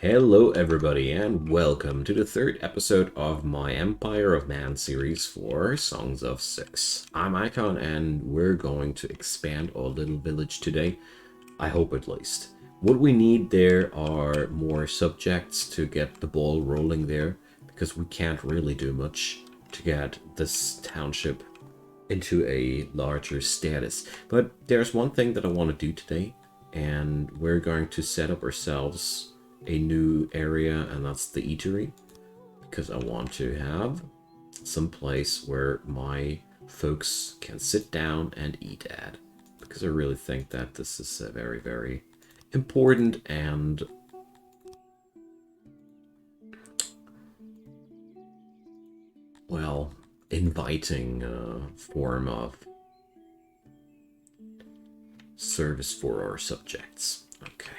Hello everybody and welcome to the third episode of my Empire of Man series for Songs of Syx. I'm Icon and we're going to expand our little village today. I hope at least. What we need there are more subjects to get the ball rolling there, because we can't really do much to get this township into a larger status. But there's one thing that I want to do today, and we're going to set up ourselves a new area, and that's the eatery, because I want to have some place where my folks can sit down and eat at, because I really think that this is a very, very important and well, inviting form of service for our subjects. Okay.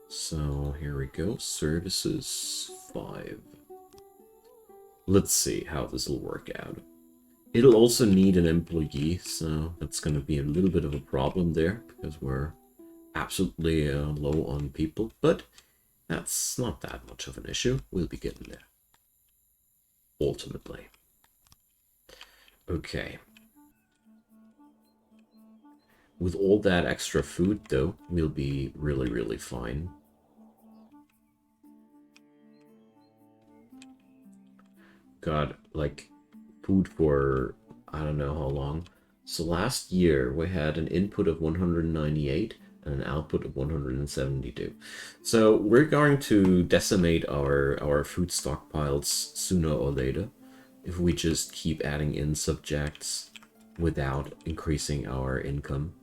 So here we go, services 5. Let's see how this will work out. It'll also need an employee, so that's going to be a little bit of a problem there, because we're absolutely low on people, but that's not that much of an issue. We'll be getting there, ultimately. Okay. With all that extra food, though, we'll be really, really fine. Got, like, food for I don't know how long. So last year we had an input of 198 and an output of 172. So we're going to decimate our food stockpiles sooner or later if we just keep adding in subjects without increasing our income.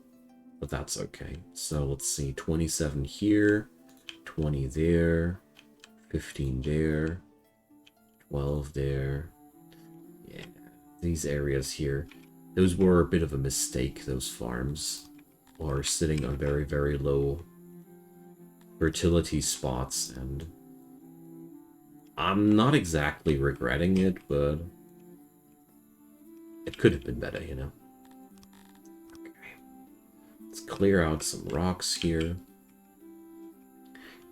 But that's okay. So let's see, 27 here, 20 there, 15 there, 12 there. Yeah, these areas here, those were a bit of a mistake. Those farms are sitting on very, very low fertility spots, and I'm not exactly regretting it, but it could have been better, you know? Okay. Let's clear out some rocks here.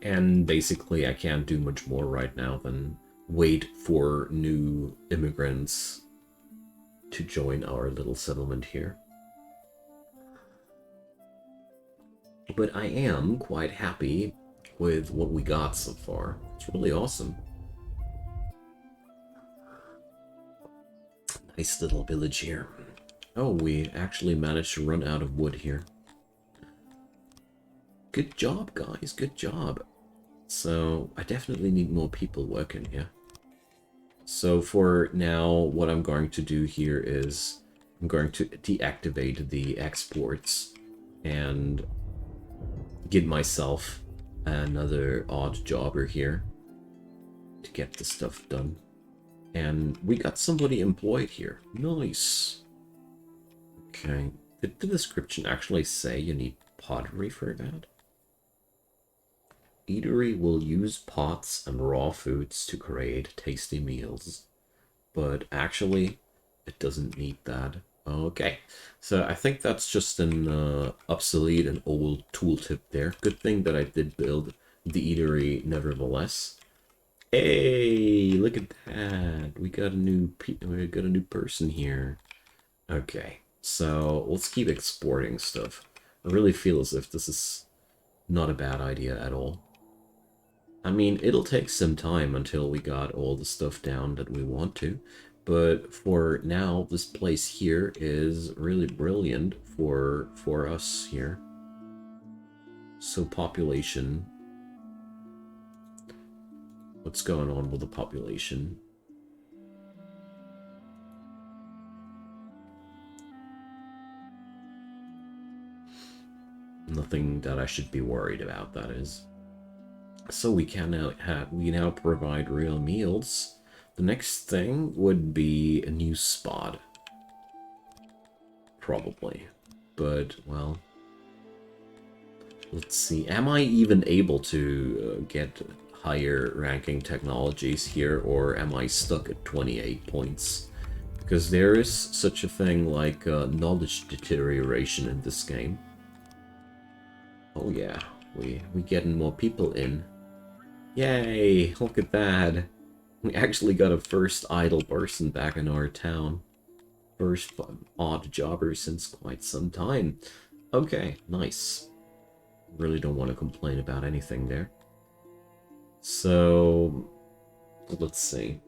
And basically, I can't do much more right now than wait for new immigrants to join our little settlement here. But I am quite happy with what we got so far. It's really awesome. Nice little village here. Oh, we actually managed to run out of wood here. Good job, guys. Good job. So I definitely need more people working here. So for now, what I'm going to do here is I'm going to deactivate the exports and get myself another odd jobber here to get the stuff done. And we got somebody employed here. Nice. Okay. Did the description actually say you need pottery for that? Eatery will use pots and raw foods to create tasty meals. But actually, it doesn't need that. Okay, so I think that's just an obsolete and old tooltip there. Good thing that I did build the eatery nevertheless. Hey, look at that! We got a new person here. Okay, so let's keep exporting stuff. I really feel as if this is not a bad idea at all. I mean, it'll take some time until we got all the stuff down that we want to, but for now, this place here is really brilliant for us here. So population. What's going on with the population? Nothing that I should be worried about, that is. So we now provide real meals. The next thing would be a new spot. Probably. But, well, let's see. Am I even able to get higher ranking technologies here, or am I stuck at 28 points? Because there is such a thing like knowledge deterioration in this game. Oh yeah, We getting more people in. Yay! Look at that. We actually got a first idle person back in our town. First odd jobber since quite some time. Okay, nice. Really don't want to complain about anything there. So, let's see.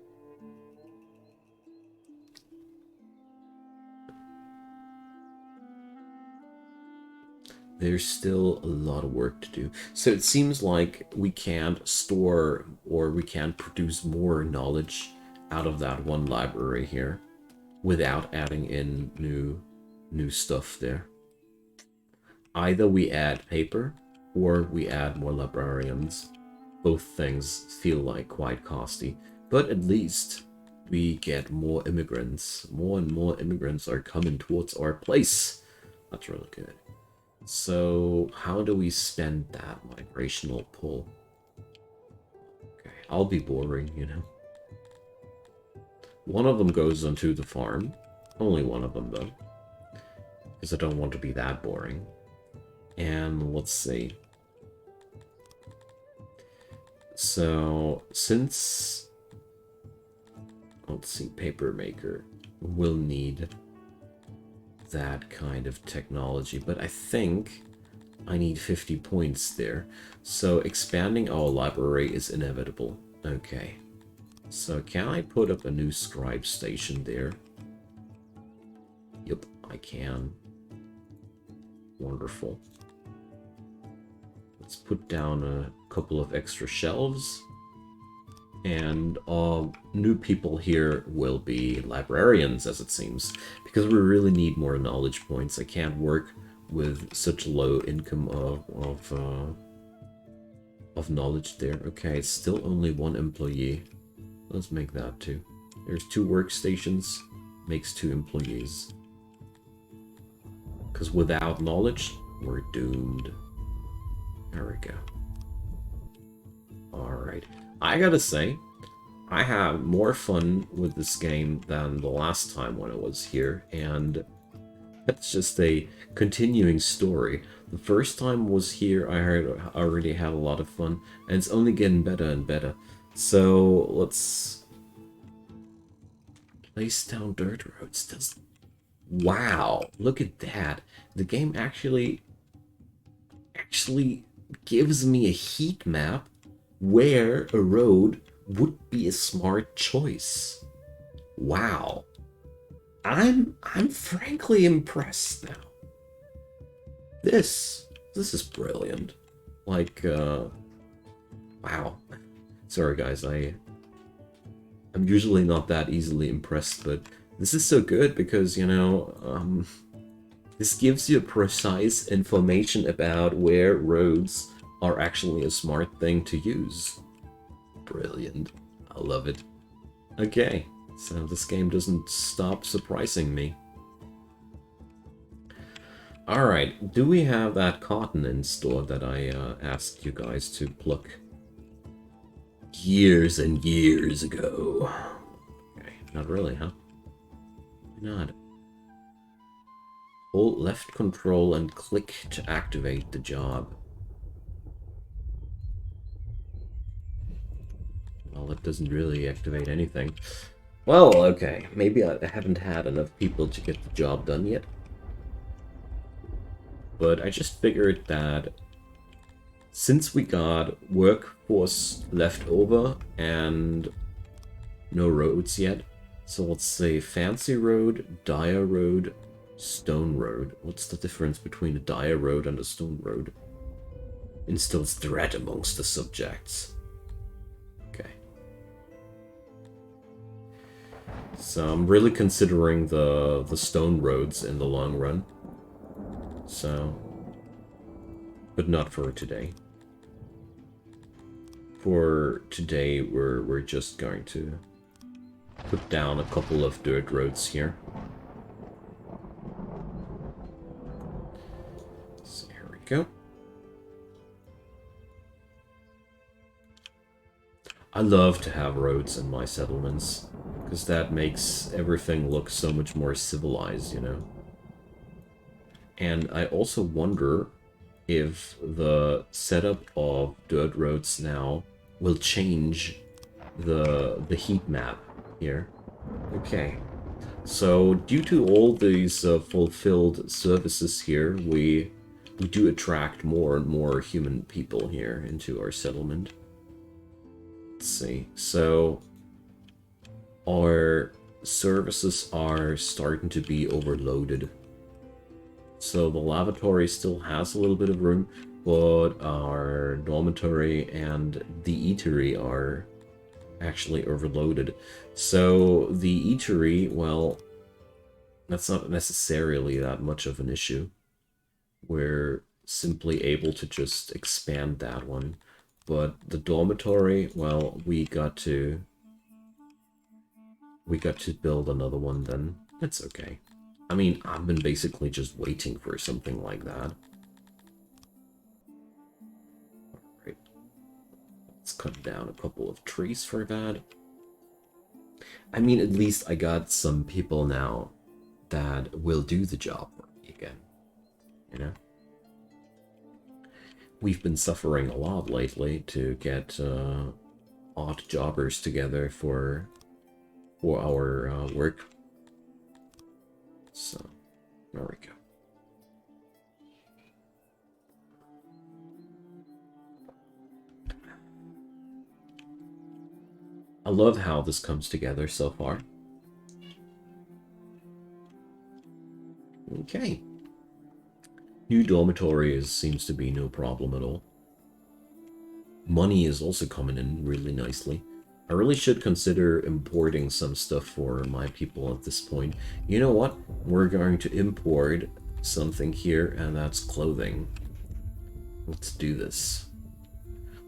There's still a lot of work to do. So it seems like we can't store or we can't produce more knowledge out of that one library here without adding in new stuff there. Either we add paper or we add more librarians. Both things feel like quite costly, but at least we get more immigrants. More and more immigrants are coming towards our place. That's really good. So how do we spend that migrational pull? Okay, I'll be boring, you know. One of them goes onto the farm. Only one of them, though. Because I don't want to be that boring. And let's see. So, since... Let's see, paper maker will need that kind of technology, but I think I need 50 points there. So expanding our library is inevitable. Okay. So can I put up a new scribe station there? Yep, I can. Wonderful. Let's put down a couple of extra shelves. And new people here will be librarians, as it seems, because we really need more knowledge points. I can't work with such low income of knowledge there. Okay, it's still only one employee. Let's make that two. There's 2 workstations, makes 2 employees. Because without knowledge, we're doomed. There we go. Alright. I gotta say, I have more fun with this game than the last time when I was here, and it's just a continuing story. The first time I was here, I already had a lot of fun, and it's only getting better and better. So, let's place down dirt roads. Wow, look at that. The game actually gives me a heat map where a road would be a smart choice. Wow. I'm frankly impressed now. This is brilliant. Like, wow. Sorry guys, I'm usually not that easily impressed, but this is so good because, you know, this gives you precise information about where roads are actually a smart thing to use. Brilliant. I love it. Okay, so this game doesn't stop surprising me. Alright, do we have that cotton in store that I asked you guys to pluck years and years ago? Okay, not really, huh? Why not? Hold left control and click to activate the job. Well, it doesn't really activate anything. Well, okay. Maybe I haven't had enough people to get the job done yet. But I just figured that since we got workforce left over and no roads yet, so let's say Fancy Road, Dire Road, Stone Road. What's the difference between a Dire Road and a Stone Road? Instills dread amongst the subjects. Okay. So I'm really considering the stone roads in the long run. So, but not for today. For today, we're just going to put down a couple of dirt roads here. So here we go. I love to have roads in my settlements, because that makes everything look so much more civilized, you know? And I also wonder if the setup of dirt roads now will change the heat map here. Okay. So due to all these fulfilled services here, we do attract more and more human people here into our settlement. Let's see. So our services are starting to be overloaded. So the lavatory still has a little bit of room, but our dormitory and the eatery are actually overloaded. So the eatery, well, that's not necessarily that much of an issue. We're simply able to just expand that one. But the dormitory, well, we got to build another one then. It's okay. I mean, I've been basically just waiting for something like that. Alright. Let's cut down a couple of trees for that. I mean, at least I got some people now that will do the job for me again. You know? We've been suffering a lot lately to get odd jobbers together for our work. So, there we go. I love how this comes together so far. Okay. New dormitory seems to be no problem at all. Money is also coming in really nicely. I really should consider importing some stuff for my people at this point. You know what? We're going to import something here, and that's clothing. Let's do this.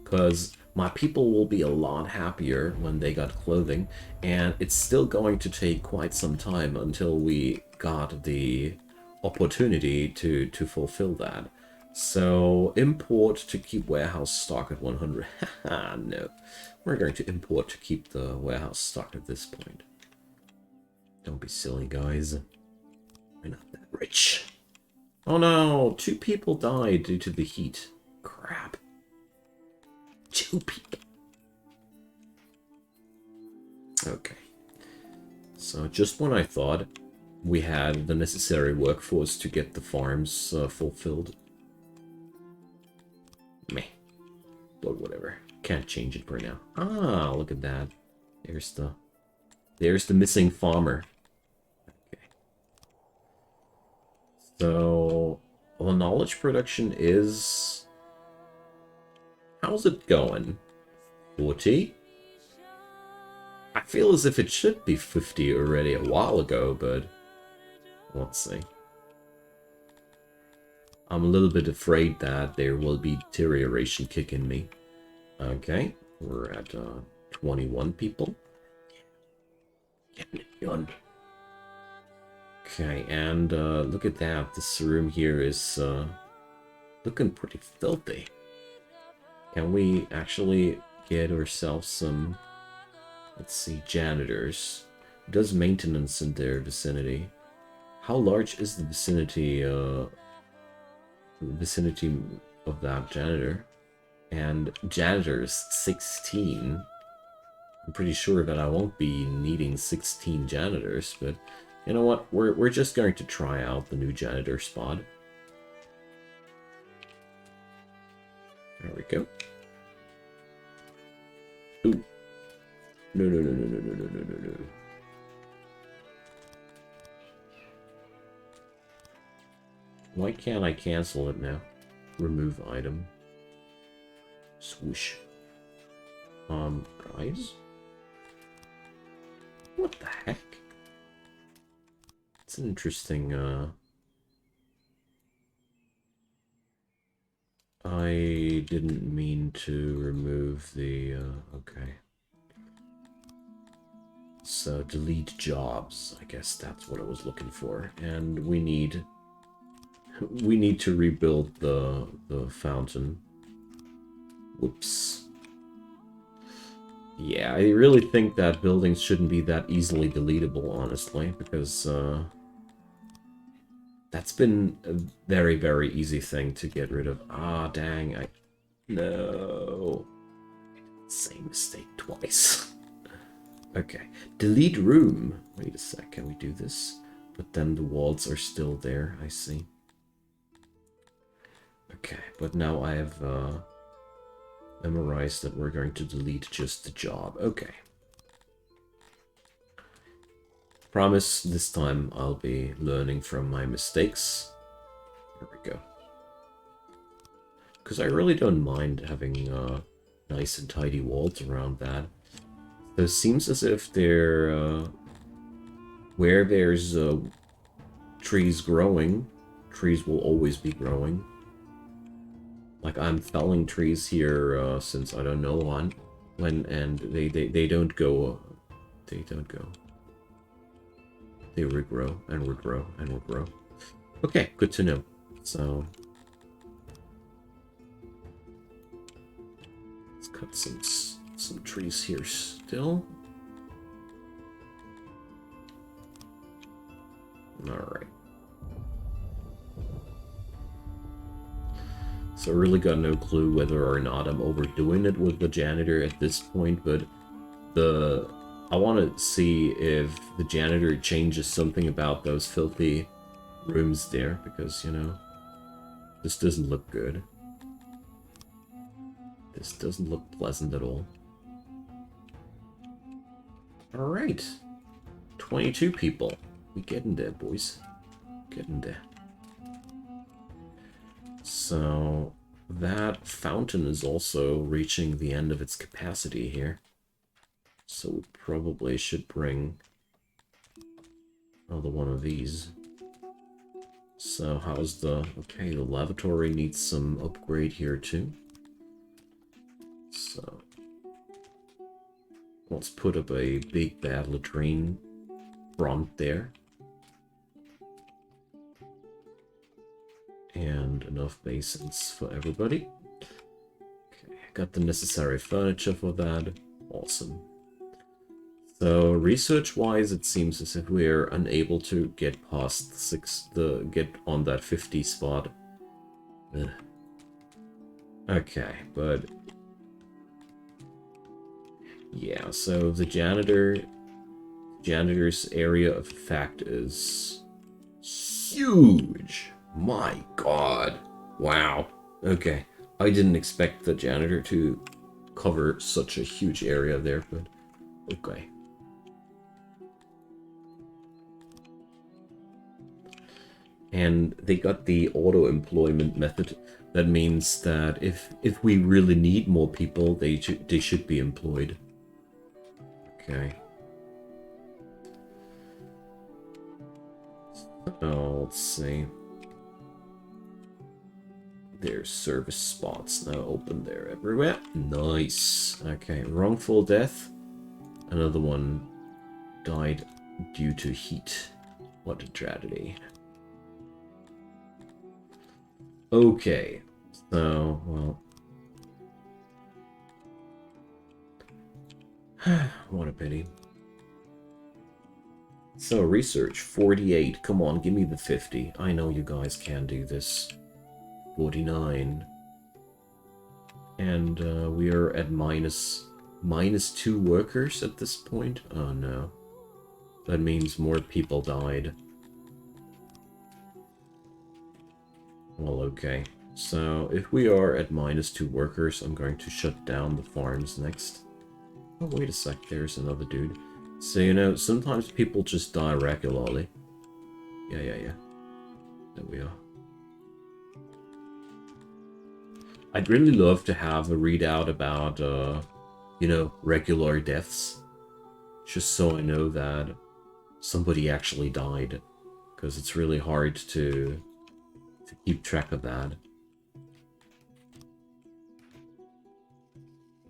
Because my people will be a lot happier when they got clothing, and it's still going to take quite some time until we got the opportunity to fulfill that. So import to keep warehouse stock at 100. Haha, no. We're going to import to keep the warehouse stock at this point. Don't be silly, guys. We're not that rich. Oh no, 2 people died due to the heat. Crap. 2 people. Okay. So just when I thought we had the necessary workforce to get the farms fulfilled. Meh. But whatever. Can't change it for now. Ah, look at that. There's the missing farmer. Okay. So the knowledge production is, how's it going? 40? I feel as if it should be 50 already a while ago, but let's see. I'm a little bit afraid that there will be deterioration kicking me. Okay, we're at 21 people. Getting it done. Okay, and look at that. This room here is looking pretty filthy. Can we actually get ourselves some, let's see, janitors? Who does maintenance in their vicinity? How large is the vicinity of that janitor? And janitors 16. I'm pretty sure that I won't be needing 16 janitors, but you know what? We're just going to try out the new janitor spot. There we go. Ooh. No, no, no, no, no, no, no, no, no, no. Why can't I cancel it now? Remove item. Swoosh. Guys? What the heck? It's an interesting, I didn't mean to remove the, okay. So, delete jobs. I guess that's what I was looking for. And we need to rebuild the fountain. Whoops. Yeah, I really think that buildings shouldn't be that easily deletable, honestly, because, That's been a very, very easy thing to get rid of. Ah, dang, No. Same mistake twice. Okay. Delete room. Wait a sec, can we do this? But then the walls are still there, I see. Okay, but now I have memorized that we're going to delete just the job. Okay. Promise this time I'll be learning from my mistakes. Here we go. Because I really don't mind having nice and tidy walls around that. It seems as if they're where there's trees growing, trees will always be growing. Like I'm felling trees here since I don't know when, and they don't go, they don't go. They regrow and regrow and regrow. Okay, good to know. So let's cut some trees here still. All right. So I really got no clue whether or not I'm overdoing it with the janitor at this point, but I want to see if the janitor changes something about those filthy rooms there, because, you know, this doesn't look good. This doesn't look pleasant at all. Alright. 22 people. We getting there, boys. Getting there. So, that fountain is also reaching the end of its capacity here. So we probably should bring another one of these. So how's the... Okay, the lavatory needs some upgrade here too. So let's put up a big bad latrine front there. And enough basins for everybody. Okay, got the necessary furniture for that. Awesome. So research-wise, it seems as if we're unable to get past get on that 50 spot. Ugh. Okay, but yeah. So the janitor's area of effect is huge. My God! Wow. Okay, I didn't expect the janitor to cover such a huge area there, but okay. And they got the auto-employment method. That means that if we really need more people, they should be employed. Okay. Oh, let's see. There's service spots now open there everywhere. Nice. Okay, wrongful death. Another one died due to heat. What a tragedy. Okay, so, well... what a pity. So, research, 48. Come on, give me the 50. I know you guys can do this. 49. And we are at minus 2 workers at this point. Oh no. That means more people died. Well, okay. So, if we are at minus 2 workers, I'm going to shut down the farms next. Oh, wait a sec, there's another dude. So, you know, sometimes people just die regularly. Yeah. There we are. I'd really love to have a readout about, you know, regular deaths. Just so I know that somebody actually died. Because it's really hard to keep track of that.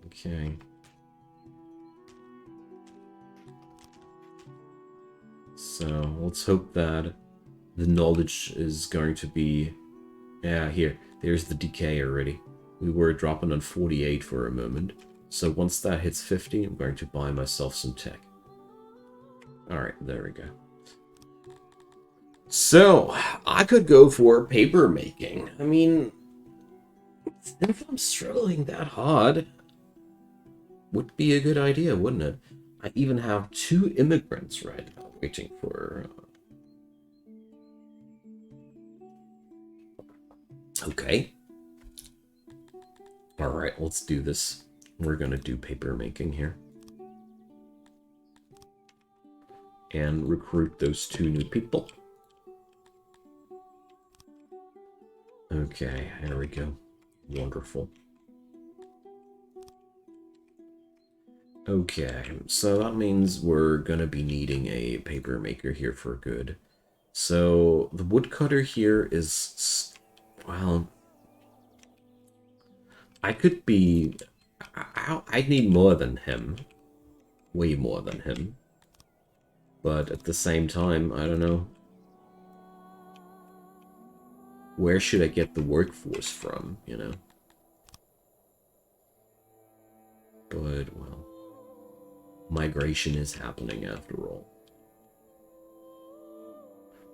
Okay. So, let's hope that the knowledge is going to be... Yeah, here. There's the decay already. We were dropping on 48 for a moment. So once that hits 50, I'm going to buy myself some tech. Alright, there we go. So, I could go for paper making. I mean, if I'm struggling that hard, would be a good idea, wouldn't it? I even have two immigrants right now waiting for. Okay. All right, let's do this. We're gonna do paper making here. And recruit those two new people. Okay, there we go. Wonderful. Okay, so that means we're gonna be needing a paper maker here for good. So the woodcutter here is, well, I could be, I'd need more than him, way more than him. But at the same time, I don't know. Where should I get the workforce from, you know? But, well, migration is happening after all.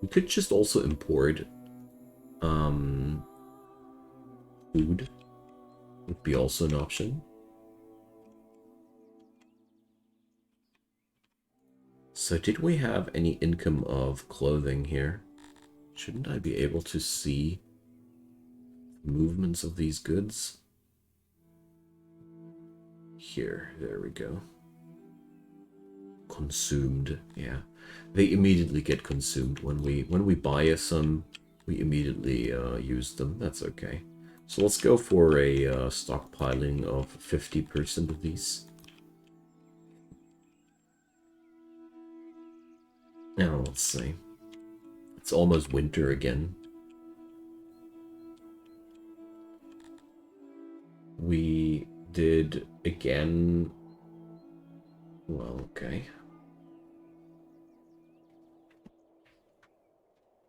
We could just also import food. Would be also an option. So did we have any income of clothing here? Shouldn't I be able to see movements of these goods? Here, there we go. Consumed, yeah. They immediately get consumed when we buy some. We immediately use them. That's okay. So let's go for a stockpiling of 50% of these. Now let's see. It's almost winter again. We did again. Well, okay.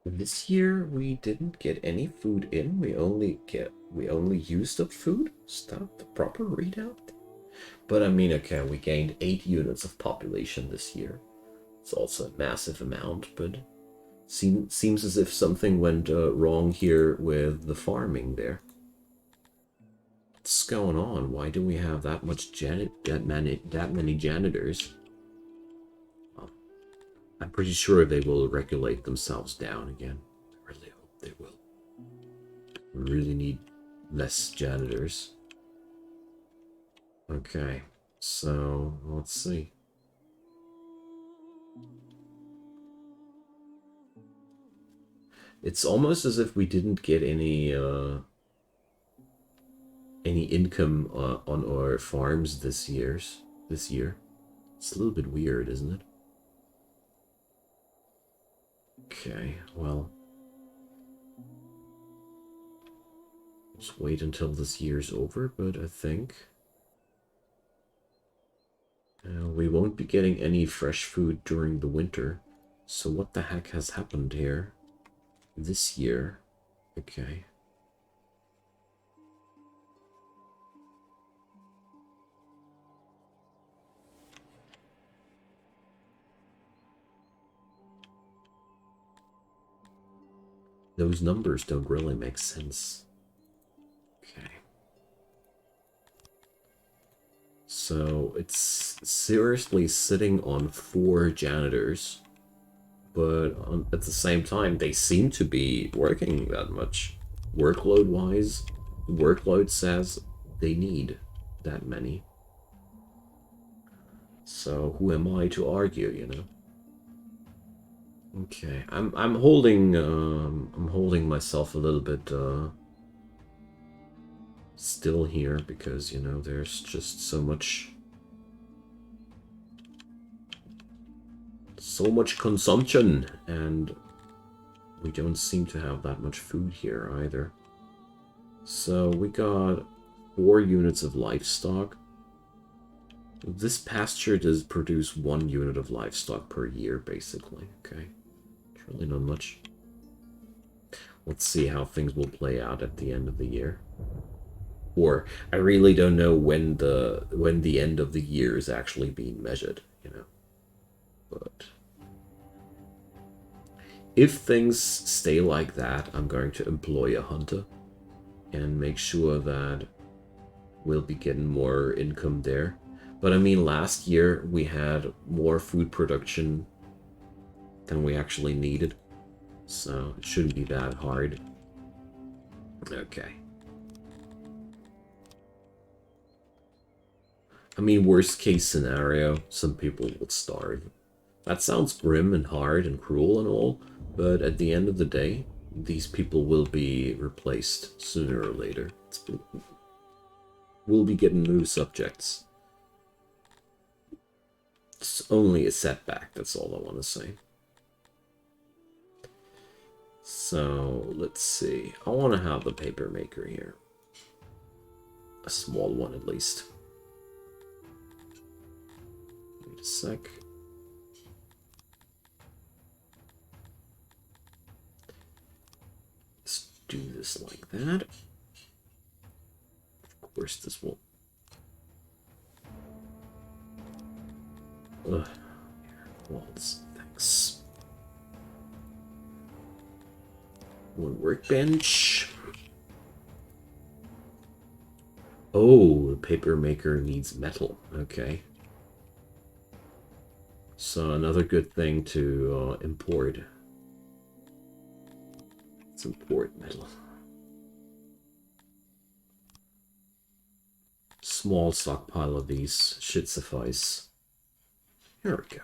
This year we didn't get any food in. We only used up food. Is that the proper readout? But I mean, okay, we gained 8 units of population this year. It's also a massive amount, but seems as if something went wrong here with the farming there. What's going on? Why do we have that many janitors? Well, I'm pretty sure they will regulate themselves down again. I really hope they will. We really need less janitors. Okay, so let's see. It's almost as if we didn't get any income on our farms this year. It's a little bit weird, isn't it? Okay, well, let's wait until this year's over, but I think we won't be getting any fresh food during the winter. So what the heck has happened here this year? Okay. Those numbers don't really make sense. Okay. So it's seriously sitting on 4 janitors, but at the same time, they seem to be working that much. Workload-wise, workload says they need that many. So who am I to argue, you know? Okay, I'm holding myself a little bit still here because, you know, there's just so much consumption, and we don't seem to have that much food here either. So we got 4 units of livestock. This pasture does produce 1 unit of livestock per year, basically. Okay, it's really not much. Let's see how things will play out at the end of the year. Or I really don't know when the end of the year is actually being measured, you know. But If things stay like that, I'm going to employ a hunter and make sure that we'll be getting more income there. But I mean, last year we had more food production than we actually needed, so it shouldn't be that hard. Okay. I mean, worst case scenario, some people will starve. That sounds grim and hard and cruel and all, but at the end of the day, these people will be replaced sooner or later. We'll be getting new subjects. It's only a setback, that's all I want to say. So, let's see. I want to have the paper maker here. A small one at least. Wait a sec. Let's do this like that. Of course, this will... Ugh. Walls. Thanks. One workbench. Oh, the paper maker needs metal. Okay. So another good thing to import. Let's import metal. Small stockpile of these should suffice. Here we go.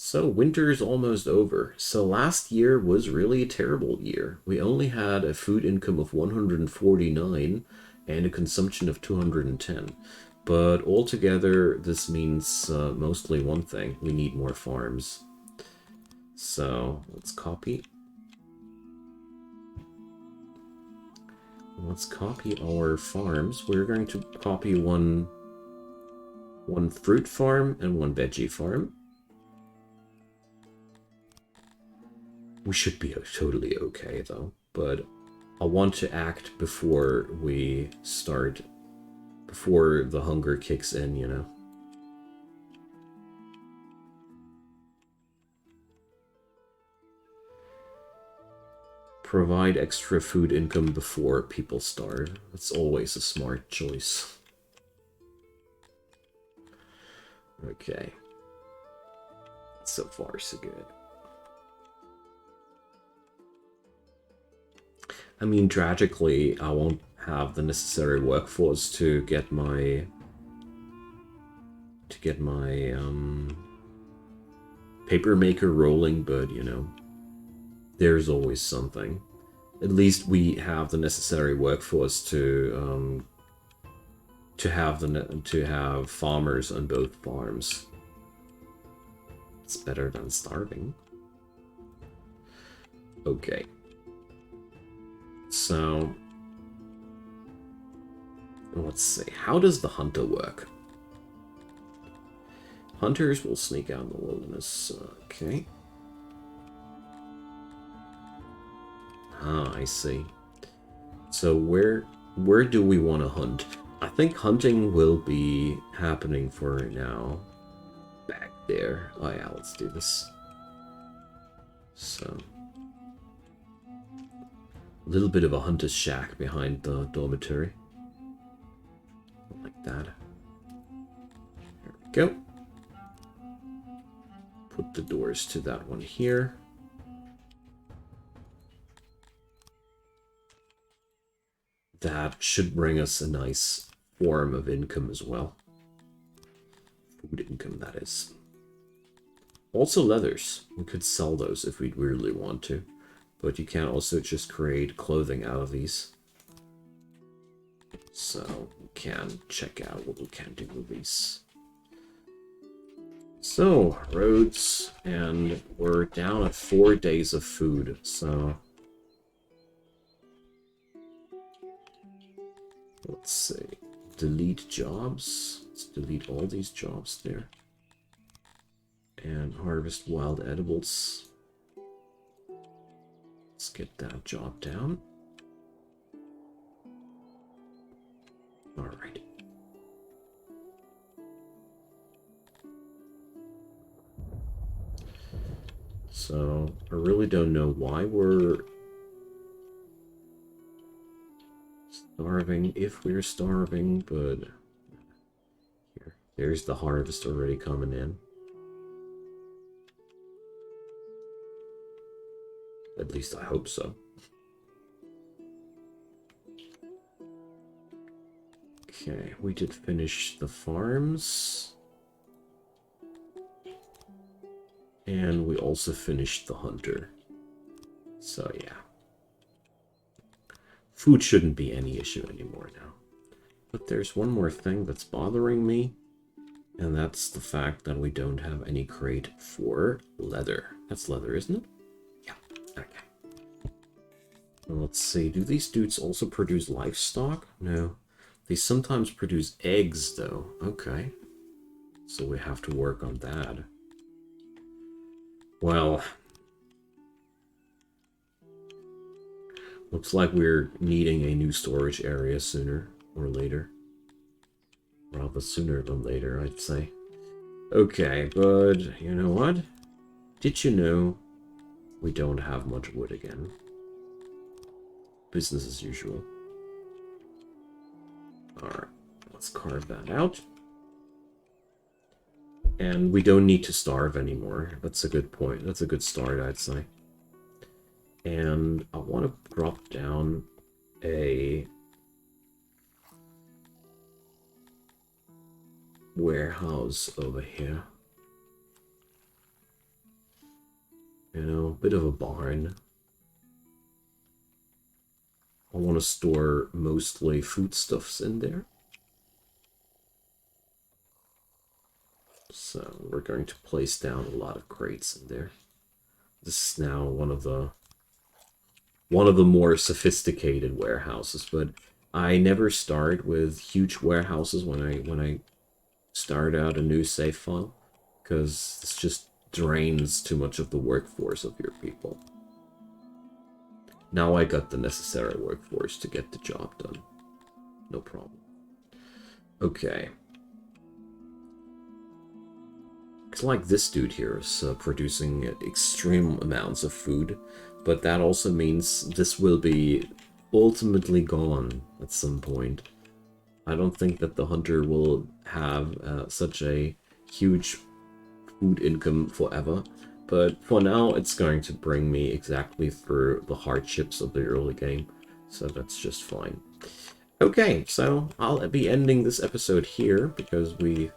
So winter's almost over. So last year was really a terrible year. We only had a food income of 149 and a consumption of 210. But altogether, this means mostly one thing. We need more farms. So let's copy. Let's copy our farms. We're going to copy one fruit farm and one veggie farm. We should be totally okay, though. But I want to act before we start, before the hunger kicks in, you know? Provide extra food income before people starve. That's always a smart choice. Okay. So far, so good. I mean, tragically, I won't have the necessary workforce to get my paper maker rolling, but you know, there's always something. At least we have the necessary workforce to have farmers on both farms. It's better than starving. Okay. So let's see. How does the hunter work? Hunters will sneak out in the wilderness. Okay. Ah, I see. So where do we want to hunt? I think hunting will be happening for now. Back there. Oh yeah, let's do this. So a little bit of a hunter's shack behind the dormitory. Like that. There we go. Put the doors to that one here. That should bring us a nice form of income as well. Food income, that is. Also leathers. We could sell those if we'd really want to. But you can also just create clothing out of these. So we can check out what we can do with these. So, roads, and we're down at 4 days of food, so... Let's see. Delete jobs. Let's delete all these jobs there. And harvest wild edibles. Let's get that job down. Alright. So, I really don't know why we're starving, if we're starving, but there's the harvest already coming in. At least I hope so. Okay, we did finish the farms. And we also finished the hunter. So yeah. Food shouldn't be any issue anymore now. But there's one more thing that's bothering me. And that's the fact that we don't have any crate for leather. That's leather, isn't it? Yeah, okay. Well, let's see, do these dudes also produce livestock? No. They sometimes produce eggs, though. Okay. So we have to work on that. Well, looks like we're needing a new storage area sooner or later. Rather sooner than later, I'd say. Okay, but you know what? Did you know we don't have much wood again? Business as usual. Alright, let's carve that out. And we don't need to starve anymore. That's a good point. That's a good start, I'd say. And I want to drop down a warehouse over here. You know, a bit of a barn. I want to store mostly foodstuffs in there. So we're going to place down a lot of crates in there. This is now one of the more sophisticated warehouses, but I never start with huge warehouses when I start out a new save file, because this just drains too much of the workforce of your people. Now I got the necessary workforce to get the job done. No problem. Okay. It's like this dude here is producing extreme amounts of food, but that also means this will be ultimately gone at some point. I don't think that the hunter will have such a huge food income forever, but for now it's going to bring me exactly through the hardships of the early game, so that's just fine. Okay, so I'll be ending this episode here because we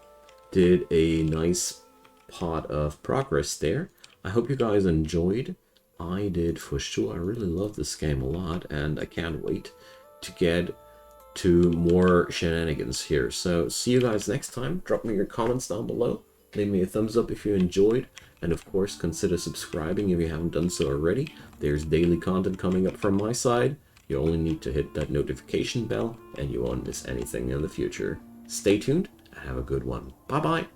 did a nice pot of progress there. I hope you guys enjoyed. I did for sure. I really love this game a lot, and I can't wait to get to more shenanigans here. So see you guys next time. Drop me your comments down below. Leave me a thumbs up if you enjoyed, and of course consider subscribing if you haven't done so already. There's daily content coming up from my side. You only need to hit that notification bell and you won't miss anything in the future. Stay tuned and have a good one. Bye bye.